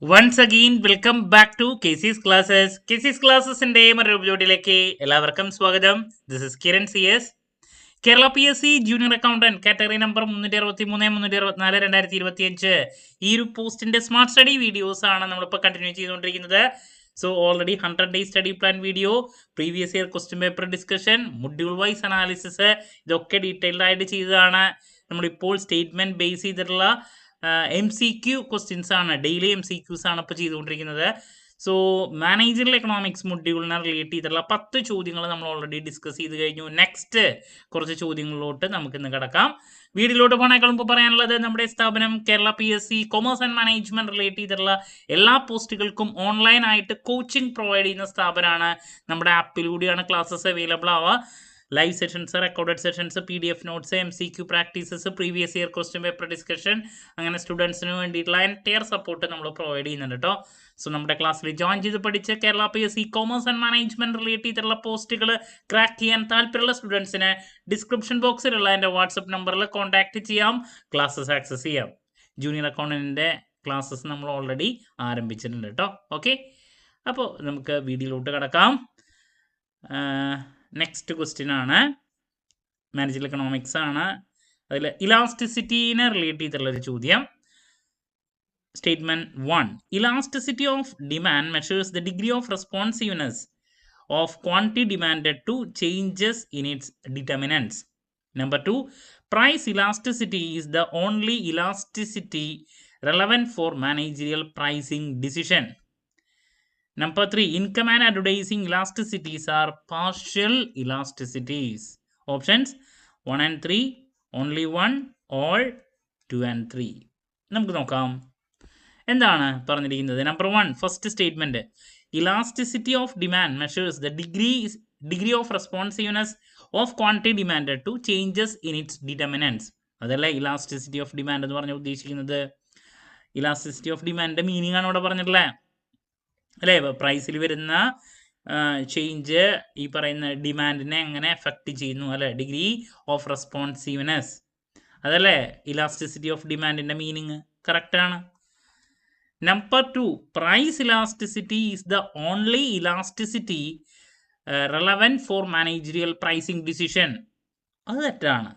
Once again, welcome back to KC's Classes. KC's Classes-ന്റെ മറ്റൊരു എപ്പിസോഡിലേക്ക് എല്ലാവർക്കും സ്വാഗതം. This is Kiran CS. Kerala PSC junior accountant category number 363-364-2025 ഈ ഒരു പോസ്റ്റിന്റെ സ്മാർട്ട് സ്റ്റഡി വീഡിയോസ് ആണ് നമ്മളിപ്പോൾ കണ്ടിന്യൂ ചെയ്തുകൊണ്ടിരിക്കുന്നത്. So already 100 day study plan video, previous year question paper discussion, module wise analysis ഇതൊക്കെ ഡീറ്റെയിൽഡ് ആയിട്ട് ചെയ്തതാണ്. നമ്മളിപ്പോൾ സ്റ്റേറ്റ്മെന്റ് ബേസ് ചെയ്തിട്ടുള്ള MCQ ക്വസ്റ്റ്യൻസ് ആണ്, ഡെയിലി MCQs ആണ് ഇപ്പോൾ ചെയ്തുകൊണ്ടിരിക്കുന്നത്. സോ മാനേജറൽ എക്കണോമിക്സ് മൊഡ്യൂളിനെ റിലേറ്റ് ചെയ്തിട്ടുള്ള 10 ചോദ്യങ്ങൾ നമ്മൾ ഓൾറെഡി ഡിസ്കസ് ചെയ്ത് കഴിഞ്ഞു. നെക്സ്റ്റ് കുറച്ച് ചോദ്യങ്ങളിലോട്ട് നമുക്ക് ഇന്ന് കിടക്കാം. വീഡിയോയിലോട്ട് പോണേക്കാൾ മുമ്പ് പറയാനുള്ളത്, നമ്മുടെ സ്ഥാപനം Kerala PSC commerce and management relate ചെയ്തിട്ടുള്ള എല്ലാ പോസ്റ്റുകൾക്കും ഓൺലൈൻ ആയിട്ട് കോച്ചിങ് പ്രൊവൈഡ് ചെയ്യുന്ന സ്ഥാപനമാണ്. നമ്മുടെ ആപ്പിലൂടെയാണ് ക്ലാസ്സസ് അവൈലബിൾ ആവുക. Live sessions, recorded sessions, PDF notes, MCQ practices, previous year question paper discussion, അങ്ങനെ സ്റ്റുഡൻസിന് വേണ്ടിയിട്ടുള്ള എൻറ്റയർ സപ്പോർട്ട് നമ്മൾ പ്രൊവൈഡ് ചെയ്യുന്നുണ്ട് കേട്ടോ. സോ നമ്മുടെ ക്ലാസ്സിൽ ജോയിൻ ചെയ്ത് പഠിച്ച് Kerala PSC commerce and management relate ചെയ്തിട്ടുള്ള പോസ്റ്റുകൾ ക്രാക്ക് ചെയ്യാൻ താല്പര്യമുള്ള സ്റ്റുഡൻസിന് ഡിസ്ക്രിപ്ഷൻ ബോക്സിലുള്ള എൻ്റെ വാട്സപ്പ് നമ്പറിൽ കോൺടാക്ട് ചെയ്യാം, ക്ലാസ്സസ് ആക്സസ് ചെയ്യാം. ജൂനിയർ അക്കൗണ്ടന്റിൻ്റെ ക്ലാസ്സസ് നമ്മൾ ഓൾറെഡി ആരംഭിച്ചിട്ടുണ്ട് കേട്ടോ. ഓക്കെ, അപ്പോൾ നമുക്ക് വീഡിയോയിലോട്ട് കിടക്കാം. നെക്സ്റ്റ് ക്വസ്റ്റ്യൻ ആണ്, മാനേജറൽ എക്കണോമിക്സ് ആണ്. അതിൽ ഇലാസ്റ്റിസിറ്റീനെ റിലേറ്റ് ചെയ്തിട്ടുള്ളൊരു ചോദ്യം. Statement 1. Elasticity of demand measures the degree of responsiveness of quantity demanded to changes in its determinants. Number 2. Price elasticity is the only elasticity relevant for managerial pricing decision. Number 3. Income and advertising elasticities are partial elasticities. Options 1 and 3, only 1, all 2 and 3. നമുക്ക് നോക്കാം എന്താണ് പറഞ്ഞിരിക്കുന്നത്. Number 1, first statement, elasticity of demand measures the degree of responsiveness of quantity demanded to changes in its determinants. അതല്ല elasticity of demand എന്ന് പറഞ്ഞാൽ ഉദ്ദേശിക്കുന്നത്. Elasticity of ഡിമാൻഡിന്റെ meaning ആണ് ഇവിടെ പറഞ്ഞിട്ടുള്ളത് അല്ലേ. പ്രൈസിൽ വരുന്ന ചേഞ്ച് ഈ പറയുന്ന ഡിമാൻഡിനെ എങ്ങനെ എഫക്റ്റ് ചെയ്യുന്നു അല്ലെ, ഡിഗ്രി ഓഫ് റെസ്പോൺസീവ്നെസ്, അതല്ലേ ഇലാസ്റ്റിസിറ്റി ഓഫ് ഡിമാൻഡിന്റെ മീനിങ്. കറക്റ്റ് ആണ്. Number 2, price elasticity is the only elasticity relevant for managerial pricing decision. അത് തെറ്റാണ്.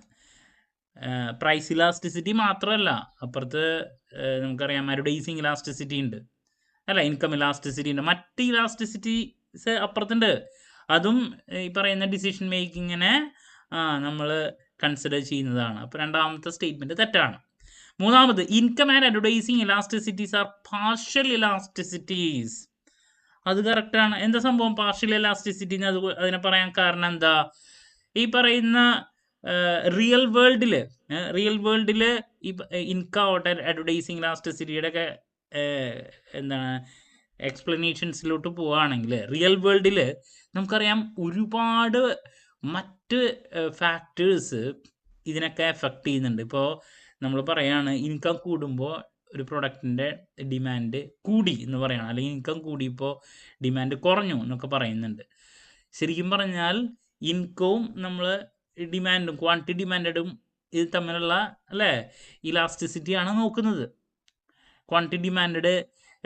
പ്രൈസ് ഇലാസ്റ്റിസിറ്റി മാത്രമല്ല, അപ്പുറത്ത് നമുക്കറിയാം അഡ്വർടൈസിങ് ഇലാസ്റ്റിസിറ്റി ഉണ്ട് അല്ല, ഇൻകം ഇലാസ്റ്റിസിറ്റി ഉണ്ട്, മറ്റ് ഇലാസ്റ്റിസിറ്റീസ് അപ്പുറത്തുണ്ട്. അതും ഈ പറയുന്ന ഡിസിഷൻ മേക്കിങ്ങിനെ നമ്മൾ കൺസിഡർ ചെയ്യുന്നതാണ്. അപ്പോൾ രണ്ടാമത്തെ സ്റ്റേറ്റ്മെന്റ് തെറ്റാണ്. മൂന്നാമത്, income and advertising elasticities are partial elasticities. അത് കറക്റ്റാണ്. എന്താ സംഭവം പാർഷ്യൽ ഇലാസ്റ്റിസിറ്റി അതിനെ പറയാൻ കാരണം എന്താ? ഈ പറയുന്ന റിയൽ വേൾഡില് ഈ ഇൻകം ആവട്ടെ അഡ്വർടൈസിങ് ഇലാസ്റ്റിസിറ്റിയുടെ ഒക്കെ എന്താണ് എക്സ്പ്ലനേഷൻസിലോട്ട് പോവുകയാണെങ്കിൽ റിയൽ വേൾഡിൽ നമുക്കറിയാം ഒരുപാട് മറ്റ് ഫാക്ടേഴ്സ് ഇതിനൊക്കെ എഫക്റ്റ് ചെയ്യുന്നുണ്ട്. ഇപ്പോൾ നമ്മൾ പറയുകയാണ് ഇൻകം കൂടുമ്പോൾ ഒരു പ്രൊഡക്റ്റിൻ്റെ ഡിമാൻഡ് കൂടി എന്ന് പറയണം, അല്ലെങ്കിൽ ഇൻകം കൂടിയപ്പോൾ ഡിമാൻഡ് കുറഞ്ഞു എന്നൊക്കെ പറയുന്നുണ്ട്. ശരിക്കും പറഞ്ഞാൽ ഇൻകവും നമ്മൾ ഡിമാൻഡും ക്വാണ്ടിറ്റി ഡിമാൻഡും ഇത് തമ്മിലുള്ള അല്ലേ ഇലാസ്റ്റിസിറ്റിയാണ് നോക്കുന്നത്. ക്വാണ്ടിറ്റി ഡിമാൻഡ്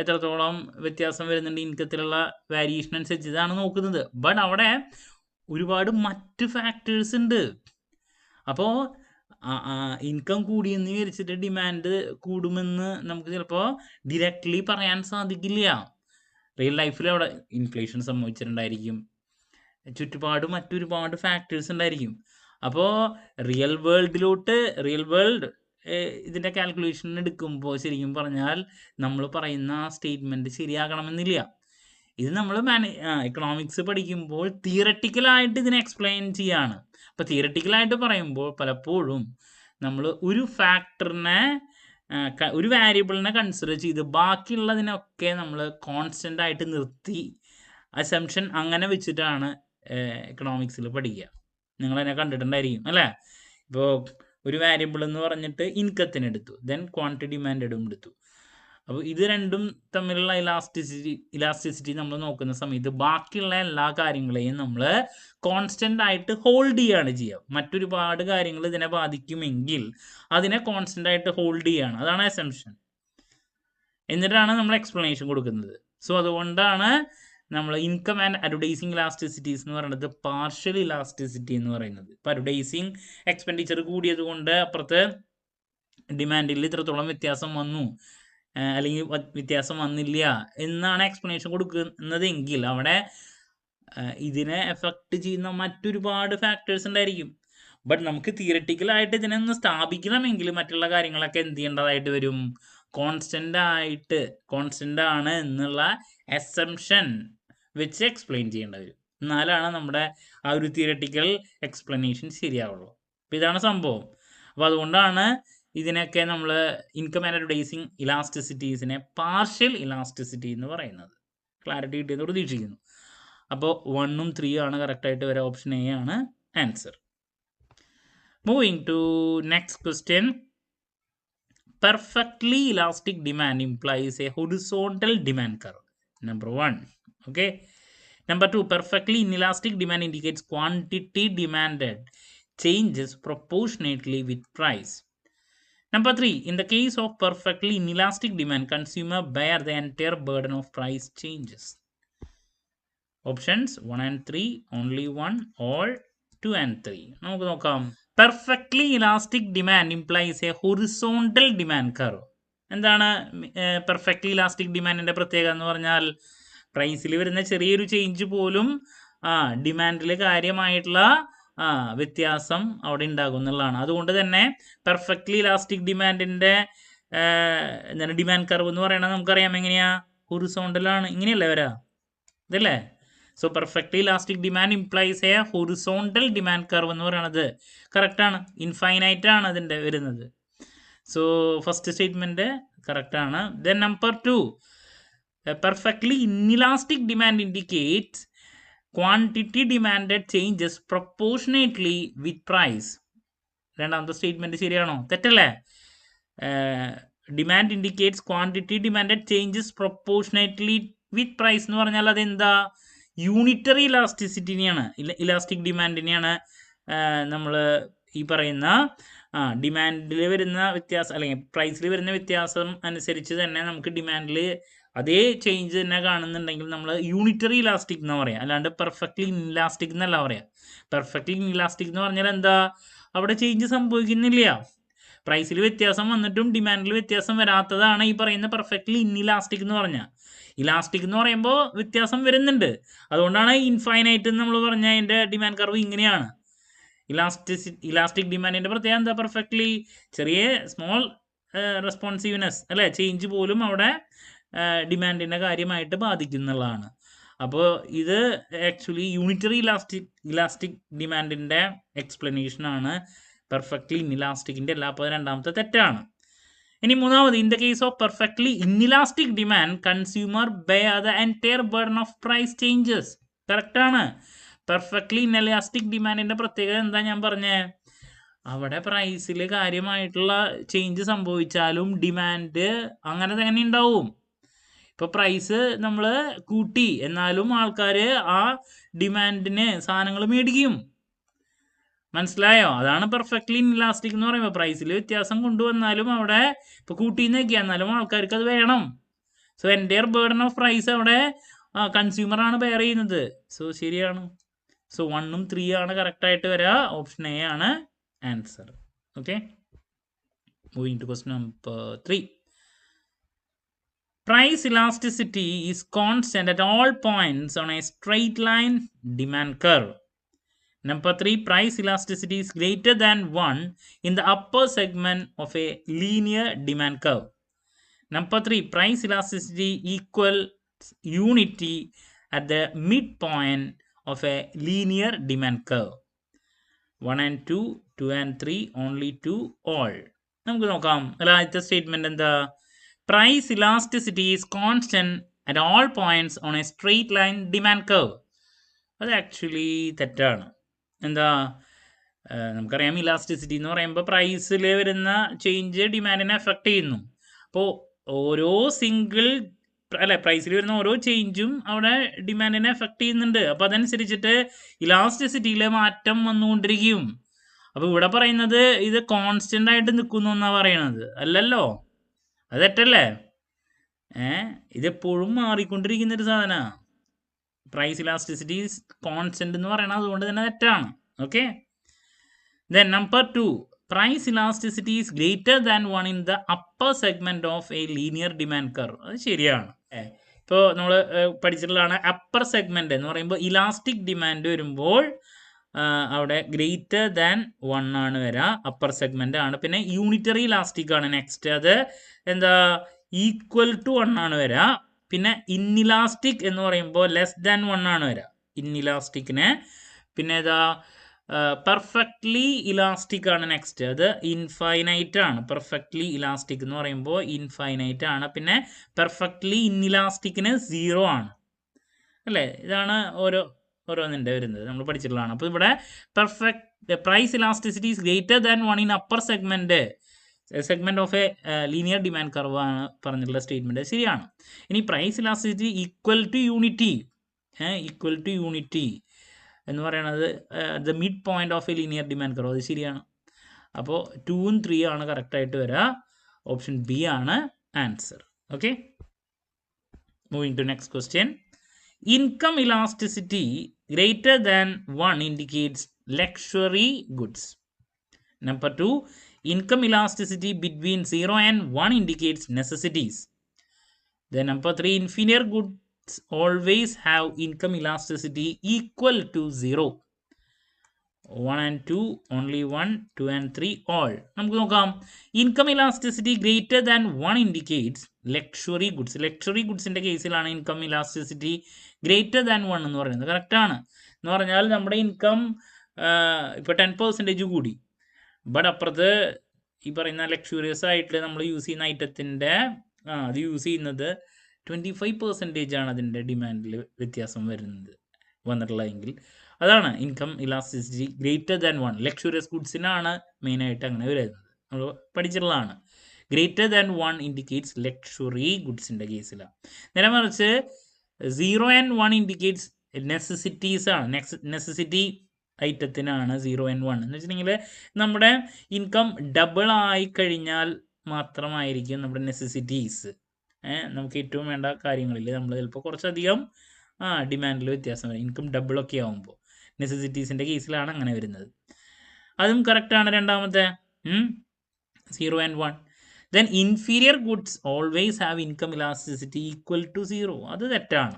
എത്രത്തോളം വ്യത്യാസം വരുന്നുണ്ട് ഇൻകത്തിലുള്ള വാരിയേഷൻ അനുസരിച്ച് ഇതാണ് നോക്കുന്നത്. ബട്ട് അവിടെ ഒരുപാട് മറ്റ് ഫാക്ടേഴ്സ് ഉണ്ട്. അപ്പോൾ ഇൻകം കൂടിയെന്ന് വിചാരിച്ചിട്ട് ഡിമാൻഡ് കൂടുമെന്ന് നമുക്ക് ചിലപ്പോൾ ഡിറക്റ്റ്ലി പറയാൻ സാധിക്കില്ല. റിയൽ ലൈഫിൽ അവിടെ ഇൻഫ്ലേഷൻ സംഭവിച്ചിട്ടുണ്ടായിരിക്കും, മറ്റൊരുപാട് ഫാക്ടേഴ്സ് ഉണ്ടായിരിക്കും. അപ്പോൾ റിയൽ വേൾഡ് ഇതിൻ്റെ കാൽക്കുലേഷൻ എടുക്കുമ്പോൾ ശരിക്കും പറഞ്ഞാൽ നമ്മൾ പറയുന്ന സ്റ്റേറ്റ്മെൻറ്റ് ശരിയാകണമെന്നില്ല. ഇത് നമ്മൾ എക്കണോമിക്സ് പഠിക്കുമ്പോൾ തിയറട്ടിക്കലായിട്ട് ഇതിനെ എക്സ്പ്ലെയിൻ ചെയ്യാണ്. അപ്പോൾ തിയറട്ടിക്കലായിട്ട് പറയുമ്പോൾ പലപ്പോഴും നമ്മൾ ഒരു ഫാക്ടറിനെ ഒരു വാരിയബിളിനെ കൺസിഡർ ചെയ്ത് ബാക്കിയുള്ളതിനൊക്കെ നമ്മൾ കോൺസ്റ്റൻ്റ് ആയിട്ട് നിർത്തി അസംഷൻ അങ്ങനെ വെച്ചിട്ടാണ് എക്കണോമിക്സിൽ പഠിക്കുക. നിങ്ങളതിനെ കണ്ടിട്ടുണ്ടായിരിക്കും അല്ലേ. ഇപ്പോൾ ഒരു വാരിയബിൾ എന്ന് പറഞ്ഞിട്ട് ഇൻകത്തിന് എടുത്തു, ദെൻ ക്വാണ്ടിറ്റി ഡിമാൻഡും എടുത്തു. അപ്പോൾ ഇത് രണ്ടും തമ്മിലുള്ള ഇലാസ്റ്റിസിറ്റി നമ്മൾ നോക്കുന്ന സമയത്ത് ബാക്കിയുള്ള എല്ലാ കാര്യങ്ങളെയും നമ്മൾ കോൺസ്റ്റൻ്റ് ആയിട്ട് ഹോൾഡ് ചെയ്യുകയാണ് ചെയ്യുക. മറ്റൊരുപാട് കാര്യങ്ങൾ ഇതിനെ ബാധിക്കുമെങ്കിൽ അതിനെ കോൺസ്റ്റൻ്റ് ആയിട്ട് ഹോൾഡ് ചെയ്യുകയാണ്. അതാണ് അസംഷൻ. എന്നിട്ടാണ് നമ്മൾ എക്സ്പ്ലനേഷൻ കൊടുക്കുന്നത്. സോ അതുകൊണ്ടാണ് നമ്മൾ ഇൻകം ആൻഡ് അഡ്വർടൈസിങ് ഇലാസ്റ്റിസിറ്റീസ് എന്ന് പറയുന്നത് പാർഷ്യൽ ഇലാസ്റ്റിസിറ്റി എന്ന് പറയുന്നത്. ഇപ്പോൾ അഡ്വർടൈസിങ് എക്സ്പെൻഡിച്ചർ കൂടിയത് കൊണ്ട് അപ്പുറത്ത് ഡിമാൻഡിൽ ഇത്രത്തോളം വ്യത്യാസം വന്നു, അല്ലെങ്കിൽ വ്യത്യാസം വന്നില്ല എന്നാണ് എക്സ്പ്ലനേഷൻ കൊടുക്കുന്നതെങ്കിൽ അവിടെ ഇതിനെ എഫക്റ്റ് ചെയ്യുന്ന മറ്റൊരുപാട് ഫാക്ടേഴ്സ് ഉണ്ടായിരിക്കും. ബട്ട് നമുക്ക് തിയററ്റിക്കലായിട്ട് ഇതിനെ ഒന്ന് സ്ഥാപിക്കണമെങ്കിൽ മറ്റുള്ള കാര്യങ്ങളൊക്കെ എന്ത് ചെയ്യേണ്ടതായിട്ട് വരും? കോൺസ്റ്റൻ്റ് ആണ് എന്നുള്ള അസംഷൻ വെച്ച് എക്സ്പ്ലെയിൻ ചെയ്യേണ്ടി വരും. എന്നാലാണ് നമ്മുടെ ആ ഒരു തിയററ്റിക്കൽ എക്സ്പ്ലനേഷൻ ശരിയാവുള്ളൂ. അപ്പോൾ ഇതാണ് സംഭവം. അപ്പോൾ അതുകൊണ്ടാണ് ഇതിനൊക്കെ നമ്മൾ ഇൻകം ആൻഡ് അഡ്വർടൈസിങ് ഇലാസ്റ്റിസിറ്റീസിനെ പാർഷ്യൽ ഇലാസ്റ്റിസിറ്റി എന്ന് പറയുന്നത്. ക്ലാരിറ്റി കിട്ടിയെന്ന് പ്രതീക്ഷിക്കുന്നു. അപ്പോൾ 1ഉം 3ഉം ആണ് കറക്റ്റായിട്ട് വരെ. ഓപ്ഷൻ എ ആണ് answer. Moving to next question. Perfectly elastic demand implies a horizontal demand curve. Number 1. Okay. Number 2. Perfectly inelastic demand indicates quantity demanded changes proportionately with price. Number 3. In the case of perfectly inelastic demand, consumer bear the entire burden of price changes. Options 1 and 3. Only 1 or 2 and 3. നമുക്ക് നോക്കാം. Perfectly elastic demand implies a horizontal demand curve. എന്താണ് perfectly elastic ഡിമാൻഡിൻ്റെ പ്രത്യേകത എന്ന് പറഞ്ഞാൽ പ്രൈസിൽ വരുന്ന ചെറിയൊരു change പോലും ഡിമാൻഡിൽ കാര്യമായിട്ടുള്ള വ്യത്യാസം അവിടെ ഉണ്ടാകും എന്നുള്ളതാണ്. അതുകൊണ്ട് തന്നെ പെർഫെക്റ്റ്ലി ഇലാസ്റ്റിക് ഡിമാൻഡിൻ്റെ എന്താണ് ഡിമാൻഡ് കർവ് എന്ന് പറയുന്നത് നമുക്കറിയാം എങ്ങനെയാ? ഹൊറിസോണ്ടലാണ്. ഇങ്ങനെയല്ലേ വരാ? ഇതല്ലേ? So perfectly elastic demand implies a horizontal demand curve എന്ന് പറയുന്നത് കറക്റ്റാണ്. ഇൻഫൈനൈറ്റ് ആണ് അതിൻ്റെ വരുന്നത്. സോ ഫസ്റ്റ് സ്റ്റേറ്റ്മെൻറ്റ് കറക്റ്റാണ്. Then number 2. Perfectly inelastic demand indicates quantity demanded changes proportionately with price. രണ്ടാമത്തെ സ്റ്റേറ്റ്മെൻറ്റ് ശരിയാണോ? തെറ്റല്ലേ? Demand indicates quantity demanded changes proportionately with price എന്ന് പറഞ്ഞാൽ അതെന്താ? യൂണിറ്ററി ഇലാസ്റ്റിസിറ്റിനെയാണ്, ഇലാസ്റ്റിക് ഡിമാൻഡിനെയാണ് നമ്മൾ ഈ പറയുന്ന ഡിമാൻഡിൽ വരുന്ന വ്യത്യാസം അല്ലെങ്കിൽ പ്രൈസിൽ വരുന്ന വ്യത്യാസം അനുസരിച്ച് തന്നെ നമുക്ക് ഡിമാൻഡിൽ അതേ ചേഞ്ച് തന്നെ കാണുന്നുണ്ടെങ്കിൽ നമ്മൾ യൂണിറ്ററി ഇലാസ്റ്റിക് എന്ന് പറയാം. അല്ലാണ്ട് പെർഫെക്റ്റ്ലി ഇൻഇലാസ്റ്റിക് എന്നല്ല പറയാം. പെർഫെക്റ്റ്ലി ഇൻഇലാസ്റ്റിക് എന്ന് പറഞ്ഞാൽ എന്താ? അവിടെ ചേഞ്ച് സംഭവിക്കുന്നില്ല. പ്രൈസിൽ വ്യത്യാസം വന്നിട്ടും ഡിമാൻഡിൽ വ്യത്യാസം വരാത്തതാണ് ഈ പറയുന്ന പെർഫെക്റ്റ്ലി ഇൻഇലാസ്റ്റിക് എന്ന് പറഞ്ഞാൽ. ഇലാസ്റ്റിക് എന്ന് പറയുമ്പോൾ വ്യത്യാസം വരുന്നുണ്ട്. അതുകൊണ്ടാണ് ഇൻഫൈനൈറ്റ് എന്ന് നമ്മൾ പറഞ്ഞ അതിൻ്റെ ഡിമാൻഡ് കർവ് ഇങ്ങനെയാണ്. ഇലാസ്റ്റിക് ഡിമാൻഡിൻ്റെ പ്രത്യേകത എന്താ? പെർഫെക്റ്റ്ലി ചെറിയ സ്മോൾ റെസ്പോൺസീവ്നെസ് അല്ലേ, ചേഞ്ച് പോലും അവിടെ ഡിമാൻഡിൻ്റെ കാര്യമായിട്ട് ബാധിക്കുന്നുള്ളതാണ്. അപ്പോൾ ഇത് ആക്ച്വലി യൂണിറ്ററി ഇലാസ്റ്റിക് ഡിമാൻഡിൻ്റെ എക്സ്പ്ലനേഷനാണ്. പെർഫെക്റ്റ്ലി ഇൻഇലാസ്റ്റിക്കിൻ്റെ അല്ല. അപ്പോൾ രണ്ടാമത്തെ തെറ്റാണ്. ഇനി മൂന്നാമത്, in the case of perfectly inelastic demand consumer bear the entire burden of price changes. കറക്റ്റാണ്. പെർഫെക്റ്റ്ലി ഇൻഇലാസ്റ്റിക് ഡിമാൻഡിൻ്റെ പ്രത്യേകത എന്താ ഞാൻ പറഞ്ഞേ? അവിടെ പ്രൈസിൽ കാര്യമായിട്ടുള്ള ചേഞ്ച് സംഭവിച്ചാലും ഡിമാൻഡ് അങ്ങനെ തന്നെ ഉണ്ടാവും. ഇപ്പോൾ പ്രൈസ് നമ്മൾ കൂട്ടി എന്നാലും ആൾക്കാർ ആ ഡിമാൻഡിന് സാധനങ്ങൾ മേടിക്കും. മനസ്സിലായോ? അതാണ് പെർഫെക്റ്റ്ലി ഇൻഇലാസ്റ്റിക് എന്ന് പറയുമ്പോൾ. പ്രൈസിൽ വ്യത്യാസം കൊണ്ടുവന്നാലും അവിടെ ഇപ്പോൾ കൂട്ടിന്നൊക്കെ എന്നാലും ആൾക്കാർക്ക് അത് വേണം. So entire burden of price അവിടെ കൺസ്യൂമറാണ് ബെയർ ചെയ്യുന്നത്. സോ ശരിയാണ്. സോ 1ഉം 3ഉം ആണ് കറക്റ്റായിട്ട് വരിക. ഓപ്ഷൻ എ ആണ് answer. Okay. Moving to question number 3. Price elasticity is constant at all points on a straight line demand curve. Number 3. Price elasticity is greater than 1 in the upper segment of a linear demand curve. Number 3. Price elasticity equals unity at the midpoint of a linear demand curve. 1 and 2, 2 and 3, only 2, all. നമുക്ക് നോക്കാം. ആദ്യത്തെ statement എന്താ? Price elasticity is constant at all points on a straight line demand curve. അത് actually തെറ്റാണ്. എന്താ? നമുക്കറിയാം elasticity എന്ന് പറയുമ്പോൾ പ്രൈസിൽ വരുന്ന ചേഞ്ച് ഡിമാൻഡിനെ എഫക്റ്റ് ചെയ്യുന്നു. അപ്പോൾ ഓരോ സിംഗിൾ പ്രൈസിൽ വരുന്ന ഓരോ ചേഞ്ചും അവിടെ ഡിമാൻഡിനെ എഫക്റ്റ് ചെയ്യുന്നുണ്ട്. അപ്പോൾ അതനുസരിച്ചിട്ട് ഇലാസ്റ്റിസിറ്റിയിലെ മാറ്റം വന്നുകൊണ്ടിരിക്കും. അപ്പോൾ ഇവിടെ പറയുന്നത് ഇത് കോൺസ്റ്റന്റ് ആയിട്ട് നിൽക്കുന്നു എന്നാണ് പറയണത്. അല്ലല്ലോ, അത് തെറ്റല്ലേ? ഇതെപ്പോഴും മാറിക്കൊണ്ടിരിക്കുന്ന ഒരു സാധനമാണ്. പ്രൈസ് ഇലാസ്റ്റിസിറ്റി കോൺസ്റ്റന്റ് എന്ന് പറയുന്നത് അതുകൊണ്ട് തന്നെ തെറ്റാണ്. Okay. Then number 2, price elasticity is greater than 1 in the upper segment of a linear demand curve. അത് ശരിയാണ്. ഇപ്പോൾ നമ്മൾ പഠിച്ചിട്ടുള്ളതാണ് അപ്പർ സെഗ്മെന്റ് എന്ന് പറയുമ്പോൾ ഇലാസ്റ്റിക് ഡിമാൻഡ് വരുമ്പോൾ അവിടെ ഗ്രേറ്റർ ദാൻ 1 ആണ് വരിക, അപ്പർ സെഗ്മെന്റ് ആണ്. പിന്നെ യൂണിറ്ററി ഇലാസ്റ്റിക് ആണ് നെക്സ്റ്റ്, അത് എന്താ ഈക്വൽ ടു 1 ആണ് വരിക. പിന്നെ ഇൻഇലാസ്റ്റിക് എന്ന് പറയുമ്പോൾ ലെസ് ദാൻ 1 ആണ് വരിക ഇൻഇലാസ്റ്റിക്കിന്. പിന്നെ ഏതാ പെർഫെക്റ്റ്ലി ഇലാസ്റ്റിക് ആണ് നെക്സ്റ്റ്, അത് ഇൻഫൈനൈറ്റ് ആണ്. പെർഫെക്റ്റ്ലി ഇലാസ്റ്റിക് എന്ന് പറയുമ്പോൾ ഇൻഫൈനൈറ്റ് ആണ്. പിന്നെ പെർഫെക്റ്റ്ലി ഇൻഇലാസ്റ്റിക്കിന് 0 ആണ് അല്ലേ. ഇതാണ് ഓരോന്നിൻ്റെ വരുന്നത്, നമ്മൾ പഠിച്ചിട്ടുള്ളതാണ്. അപ്പോൾ ഇവിടെ price elasticity is greater than 1 in upper segment of a linear demand curve ആണ് പറഞ്ഞിട്ടുള്ള സ്റ്റേറ്റ്മെന്റ്, ശരിയാണ്. ഇനി price elasticity equal to unity എന്ന് പറയുന്നത് the mid point of a linear demand curve, അത് ശരിയാണ്. അപ്പോൾ 2ഉം 3 ആണ് കറക്റ്റായിട്ട് വരിക. ഓപ്ഷൻ ബി ആണ് answer. Okay, moving to next question. Income elasticity greater than 1 indicates luxury goods. Number 2, income elasticity between 0 and 1 indicates necessities. Then number 3, inferior goods always have income elasticity equal to 0. 1 and 2, only 1, 2 and 3, all. നമുക്ക് നോക്കാം. Income elasticity greater than 1 indicates luxury goods. Luxury ഗുഡ്സിൻ്റെ കേസിലാണ് income elasticity greater than 1 എന്ന് പറയുന്നത്. കറക്റ്റാണ്. എന്ന് പറഞ്ഞാൽ നമ്മുടെ ഇൻകം ഇപ്പോൾ 10% കൂടി, ബട്ട് അപ്പുറത്ത് ഈ പറയുന്ന ലക്ഷറിയസ് ആയിട്ട് നമ്മൾ യൂസ് ചെയ്യുന്ന ഐറ്റത്തിൻ്റെ അത് യൂസ് ചെയ്യുന്നത് 25% ആണ് അതിൻ്റെ ഡിമാൻഡിൽ വ്യത്യാസം വന്നിട്ടുള്ളതെങ്കിൽ അതാണ് income elasticity greater than 1. Luxurious ഗുഡ്സിനാണ് മെയിനായിട്ട് അങ്ങനെ വരുന്നത്, നമ്മൾ പഠിച്ചിട്ടുള്ളതാണ്. ഗ്രേറ്റർ ദാൻ 1 ഇൻഡിക്കേറ്റ്സ് ലക്ഷറി ഗുഡ്സിൻ്റെ കേസിലാണ്. നേരെ മറിച്ച് 0 and 1 ഇൻഡിക്കേറ്റ്സ് നെസസിറ്റീസ് ആണ്. നെസസിറ്റി ഐറ്റത്തിനാണ് 0 and 1 എന്ന് വെച്ചിട്ടുണ്ടെങ്കിൽ നമ്മുടെ ഇൻകം ഡബിൾ ആയി കഴിഞ്ഞാൽ മാത്രമായിരിക്കും നമ്മുടെ നെസസിറ്റീസ്, നമുക്ക് ഏറ്റവും വേണ്ട കാര്യങ്ങളിൽ നമ്മൾ ചിലപ്പോൾ കുറച്ചധികം ഡിമാൻഡിൽ വ്യത്യാസം വരും. ഇൻകം ഡബിളൊക്കെ ആകുമ്പോൾ നെസസിറ്റീസിൻ്റെ കേസിലാണ് അങ്ങനെ വരുന്നത്. അതും കറക്റ്റാണ് രണ്ടാമത്തെ 0 and 1. Then inferior goods always have income elasticity equal to 0. അത് തെറ്റാണ്.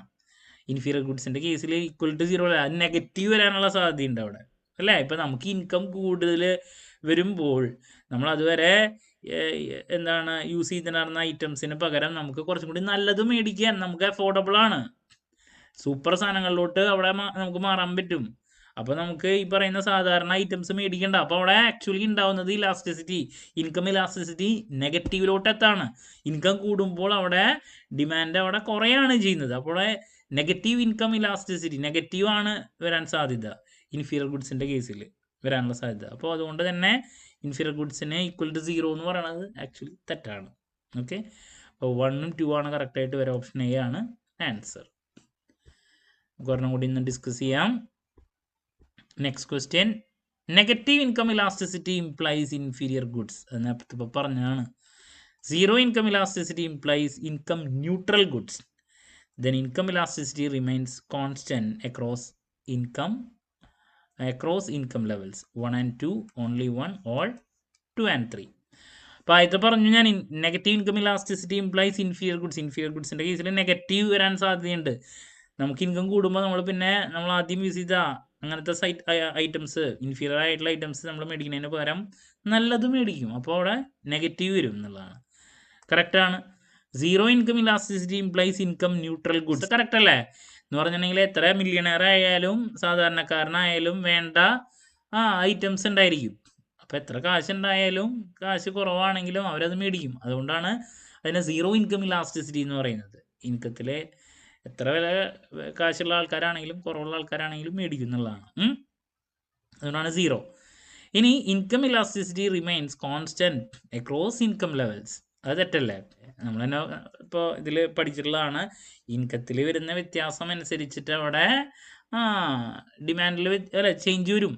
ഇൻഫീരിയർ ഗുഡ്സിൻ്റെ കേസിൽ ഈക്വൽ ടു 0 അത് നെഗറ്റീവ് വരാനുള്ള സാധ്യതയുണ്ട് അവിടെ അല്ലേ. ഇപ്പം നമുക്ക് ഇൻകം കൂടുതൽ വരുമ്പോൾ നമ്മൾ അതുവരെ യൂസ് ചെയ്തിരുന്ന ഐറ്റംസിന് പകരം നമുക്ക് കുറച്ചും കൂടി നല്ലത് മേടിക്കാൻ നമുക്ക് അഫോർഡബിൾ ആണ്. സൂപ്പർ സാധനങ്ങളിലോട്ട് അവിടെ നമുക്ക് മാറാൻ പറ്റും. അപ്പോൾ നമുക്ക് ഈ പറയുന്ന സാധാരണ ഐറ്റംസ് മേടിക്കേണ്ട. അപ്പോൾ അവിടെ ആക്ച്വലി ഉണ്ടാവുന്നത് ഇൻകം ഇലാസ്റ്റിസിറ്റി നെഗറ്റീവിലോട്ട് എത്താണ്. ഇൻകം കൂടുമ്പോൾ അവിടെ ഡിമാൻഡ് അവിടെ കുറയാണ് ചെയ്യുന്നത്. അപ്പോൾ നെഗറ്റീവ് ഇൻകം ഇലാസ്റ്റിസിറ്റി നെഗറ്റീവ് ആണ് വരാൻ സാധ്യത, ഇൻഫീരിയർ ഗുഡ്സിൻ്റെ കേസിൽ വരാനുള്ള സാധ്യത. അപ്പോൾ അതുകൊണ്ട് തന്നെ ഇൻഫീരിയർ ഗുഡ്സിന് ഈക്വൽ ടു 0 എന്ന് പറയുന്നത് ആക്ച്വലി തെറ്റാണ്. ഓക്കെ, അപ്പോൾ 1ഉം 2 ആണ് കറക്റ്റായിട്ട് വരാം. ഓപ്ഷൻ എ ആണ് ആൻസർ. ഒരെണ്ണം കൂടി ഇന്ന് ഡിസ്കസ് ചെയ്യാം. Next question. Negative income elasticity implies inferior goods. അത് നേരത്തെ ഇപ്പോൾ പറഞ്ഞാണ്. 0 income elasticity implies income neutral goods. Then income elasticity remains constant across income levels. 1 and 2, only 1, all 2 and 3. അപ്പോൾ ആദ്യത്തെ പറഞ്ഞു ഞാൻ negative income elasticity implies inferior ഗുഡ്സിൻ്റെ കേസിൽ നെഗറ്റീവ് വരാൻ സാധ്യതയുണ്ട്. നമുക്ക് ഇൻകം കൂടുമ്പോൾ നമ്മൾ ആദ്യം യൂസ് ചെയ്ത അങ്ങനത്തെ ഐറ്റംസ്, ഇൻഫീരിയർ ആയിട്ടുള്ള ഐറ്റംസ് നമ്മൾ മേടിക്കുന്നതിന് പകരം നല്ലത് മേടിക്കും. അപ്പോൾ അവിടെ നെഗറ്റീവ് വരും എന്നുള്ളതാണ്. കറക്റ്റാണ്. 0 income elasticity implies income neutral goods. Correct അല്ലേ? എന്ന് പറഞ്ഞിട്ടുണ്ടെങ്കിൽ എത്ര മില്യണയർ ആയാലും സാധാരണക്കാരനായാലും വേണ്ട ഐറ്റംസ് ഉണ്ടായിരിക്കും. അപ്പോൾ എത്ര കാശുണ്ടായാലും കാശ് കുറവാണെങ്കിലും അവരത് മേടിക്കും. അതുകൊണ്ടാണ് അതിനെ 0 ഇൻകം ഇലാസ്റ്റിസിറ്റി എന്ന് പറയുന്നത്. ഇൻകത്തിലെ എത്ര വില കാശുള്ള ആൾക്കാരാണെങ്കിലും കുറവുള്ള ആൾക്കാരാണെങ്കിലും മേടിക്കും എന്നുള്ളതാണ്. അതുകൊണ്ടാണ് 0. ഇനി income elasticity remains constant across income levels. അത് തെറ്റല്ലേ? നമ്മൾ തന്നെ ഇപ്പോൾ ഇതിൽ പഠിച്ചിട്ടുള്ളതാണ്. ഇൻകത്തിൽ വരുന്ന വ്യത്യാസം അനുസരിച്ചിട്ട് അവിടെ ഡിമാൻഡിൽ ചേഞ്ച് വരും.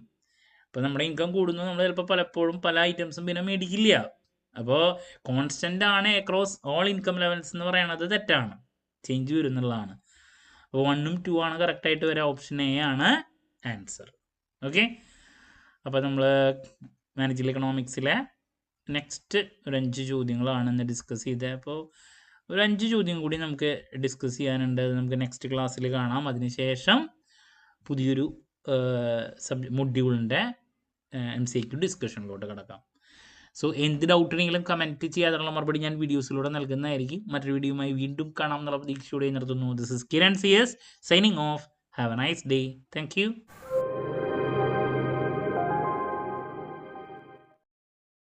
ഇപ്പോൾ നമ്മുടെ ഇൻകം കൂടുന്നു, നമ്മൾ ചിലപ്പോൾ പലപ്പോഴും പല ഐറ്റംസും പിന്നെ മേടിക്കില്ല. അപ്പോൾ കോൺസ്റ്റൻ്റ് ആണ് അക്രോസ് ഓൾ ഇൻകം ലെവൽസ് എന്ന് പറയുന്നത് തെറ്റാണ്, ചേഞ്ച് വരും എന്നുള്ളതാണ്. അപ്പോൾ 1ഉം 2 ആണ് കറക്റ്റായിട്ട് വരിക. ഓപ്ഷൻ എ ആണ് ആൻസർ. ഓക്കെ, അപ്പോൾ നമ്മൾ മാനേജറിയൽ എക്കണോമിക്സിലെ നെക്സ്റ്റ് ഒരു 5 ചോദ്യങ്ങളാണ് ഇന്ന് ഡിസ്കസ് ചെയ്തത്. അപ്പോൾ ഒരു 5 ചോദ്യം കൂടി നമുക്ക് ഡിസ്കസ് ചെയ്യാനുണ്ട്. അത് നമുക്ക് നെക്സ്റ്റ് ക്ലാസ്സിൽ കാണാം. അതിനുശേഷം പുതിയൊരു മൊഡ്യൂളിൻ്റെ MCQ ഡിസ്കഷനിലോട്ട് കിടക്കാം. സോ എന്ത് ഡൗട്ട് ഉണ്ടെങ്കിലും കമൻറ്റ് ചെയ്യാനുള്ള മറുപടി ഞാൻ വീഡിയോസിലൂടെ നൽകുന്നതായിരിക്കും. മറ്റൊരു വീഡിയോയുമായി വീണ്ടും കാണാം എന്നുള്ള പ്രതീക്ഷയോടെ നിർത്തുന്നു. This is Kiran CS signing off. Have a nice day. Thank U.